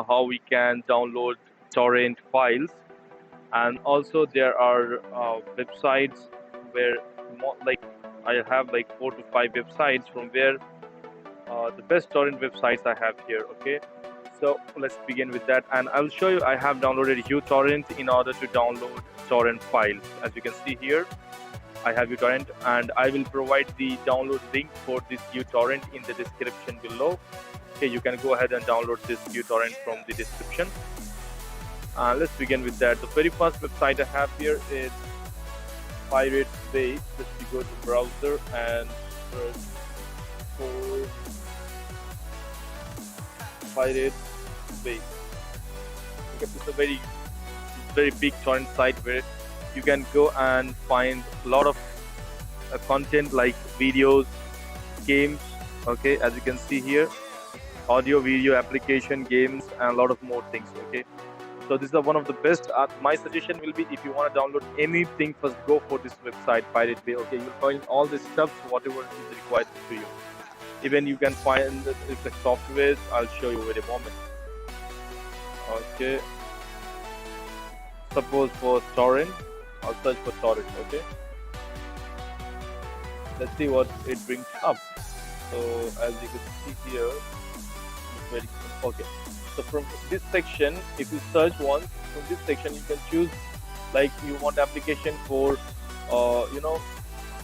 how we can download torrent files, and also there are websites where like I have like 4 to 5 websites from where the best torrent websites I have here. Okay, so let's begin with that, and I'll show you. I have downloaded utorrent in order to download torrent files. As you can see here, I have utorrent, and I will provide the download link for this utorrent in the description below. Okay, you can go ahead and download this utorrent from the description. Let's begin with that. The very first website I have here is Pirate Bay. Let's go to browser and search for Pirate Bay. Okay, it's a very big torrent site where you can go and find a lot of content like videos, games. Okay, as you can see here, audio, video, application, games, and a lot of more things. Okay, so this is one of the best. My suggestion will be, if you want to download anything, first go for this website, Pirate Bay. Okay, you'll find all the stuff whatever is required to you. Even you can find the softwares. I'll show you in a moment. Okay, suppose for torrent, I'll search for torrent. Okay, let's see what it brings up. So as you can see here, it's very okay. So from this section, if you search once, from this section you can choose, like you want application for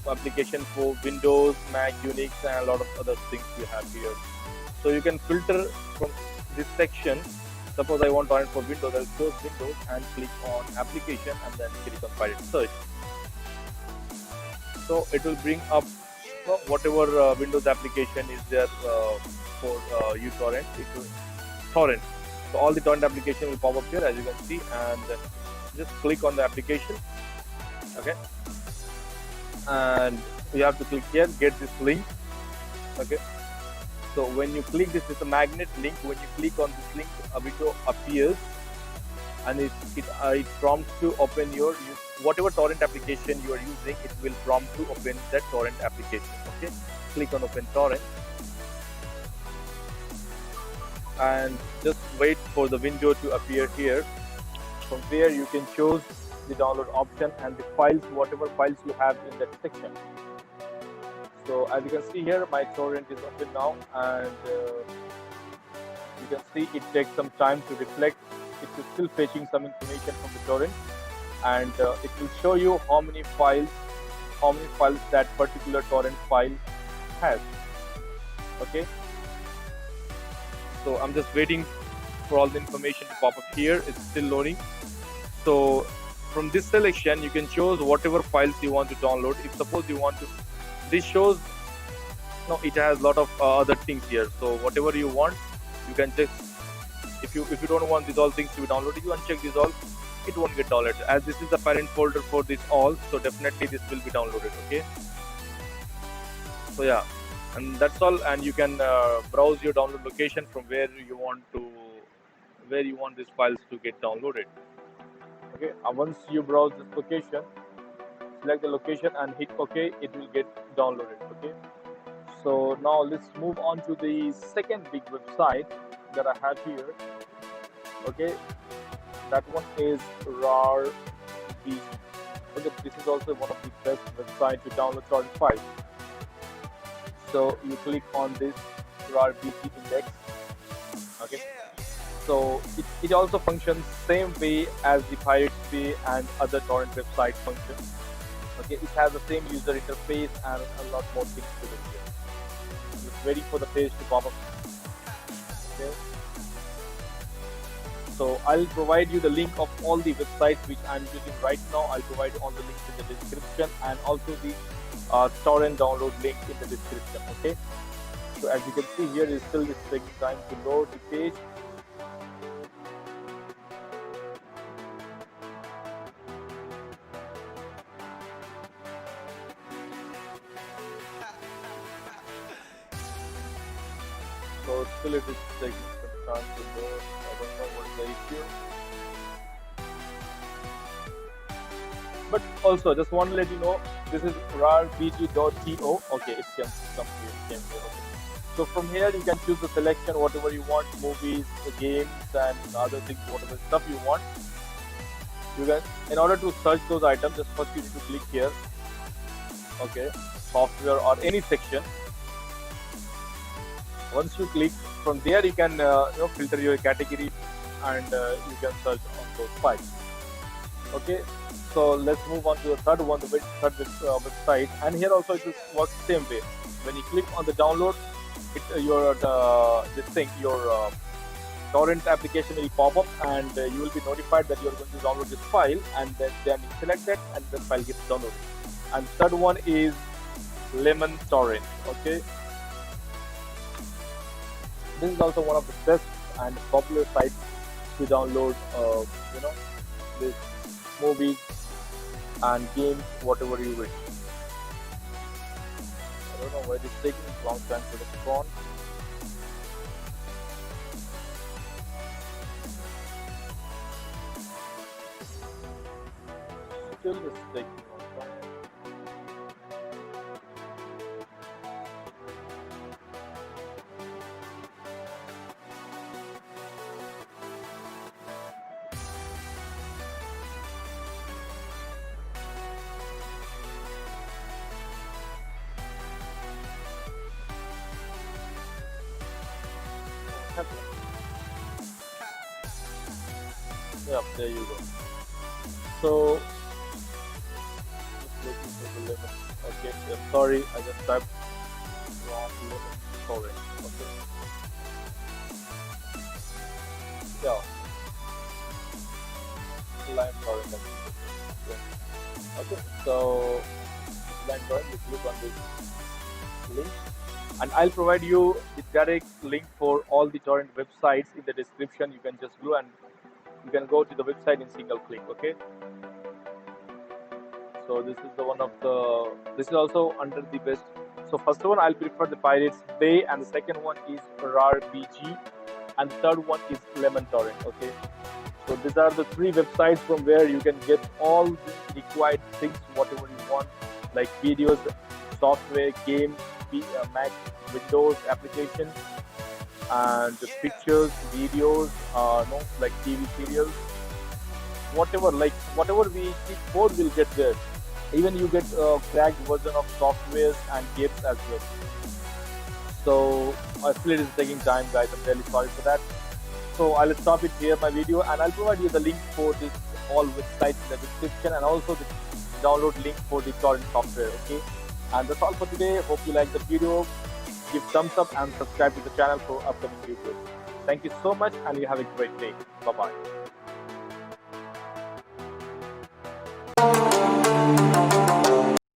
application for Windows, Mac, Unix, and a lot of other things you have here. So you can filter from this section. Suppose I want torrent for Windows, I'll choose Windows and click on application and then click on Pirate search. So it will bring up whatever Windows application is there for utorrent. It will torrent. So all the torrent application will pop up here, as you can see, and just click on the application. Okay, and you have to click here, get this link. Okay, so when you click this, is a magnet link. When you click on this link, a window appears, and it prompts to open your whatever torrent application you are using. It will prompt to open that torrent application. Okay, click on open torrent and just wait for the window to appear here. From there you can choose the download option and the files, whatever files you have in that section. So as you can see here, my torrent is open now, and you can see it takes some time to reflect. It is still fetching some information from the torrent, and it will show you how many files that particular torrent file has. Okay, so I'm just waiting for all the information to pop up here. It's still loading. So from this selection you can choose whatever files you want to download. If suppose you want to, this shows it has a lot of other things here. So whatever you want, you can just, if you don't want these all things to be downloaded, you uncheck these all, it won't get downloaded. As this is the parent folder for this all, so definitely this will be downloaded. Okay, so yeah, and that's all. And you can browse your download location from where you want these files to get downloaded. Okay, once you browse this location, select the location and hit OK, it will get downloaded. Okay, so now let's move on to the second big website that I have here. Okay, that one is RARBG. Okay, this is also one of the best websites to download torrent files. So you click on this RARBG index. Okay, so it also functions same way as the Pirate Bay and other torrent website function. Okay, it has the same user interface and a lot more things to do here. Just waiting for the page to pop up. Okay, so I'll provide you the link of all the websites which I'm using right now. I'll provide all the links in the description, and also the torrent download link in the description. Okay, so as you can see here, it's still taking time to load the page. So still it is taking some time to load. I don't know what's the issue. But also, just want to let you know, this is rarbg.to. Okay, it came here. Okay. So from here you can choose the selection, whatever you want, movies, games, and other things, whatever stuff you want. You can, in order to search those items, just first you need to click here. Okay, software or any section. Once you click, from there you can filter your category, and you can search on those files. Okay, so let's move on to the third one, the third website, and here also it will work same way. When you click on the download, your torrent application will pop up, and you will be notified that you are going to download this file, and then you select that, and the file gets downloaded. And third one is Lemon Torrent. Okay, this is also one of the best and popular sites to download this movies and games, whatever you wish. I don't know why it is taking a long time to respond. Still it's taking a long time. Yeah, there you go. So, just looking for the lemon. Okay, yeah, sorry, I just typed wrong lemon torrent. Okay. Yeah. Lime torrent. Yeah. Okay, so lime torrent, you click on this link, and I'll provide you the direct link for all the torrent websites in the description. You can just go and you can go to the website in single click. Okay, so this is the one of the, this is also under the best. So first one I'll prefer the Pirates Bay, and the second one is RAR BG, and the third one is Lemon Torrent. Okay, so these are the three websites from where you can get all the required things, whatever you want, like videos, software, games, Mac, Windows applications, and pictures, videos, like TV serials, whatever we keep code will get there. Even you get a cracked version of softwares and games as well. So still it is taking time, guys. I'm really sorry for that. So I'll stop it here, my video, and I'll provide you the link for this all websites in the description, and also the download link for the torrent software. Okay, and that's all for today. Hope you like the video. Give thumbs up and subscribe to the channel for upcoming videos. Thank you so much, and you have a great day. Bye bye.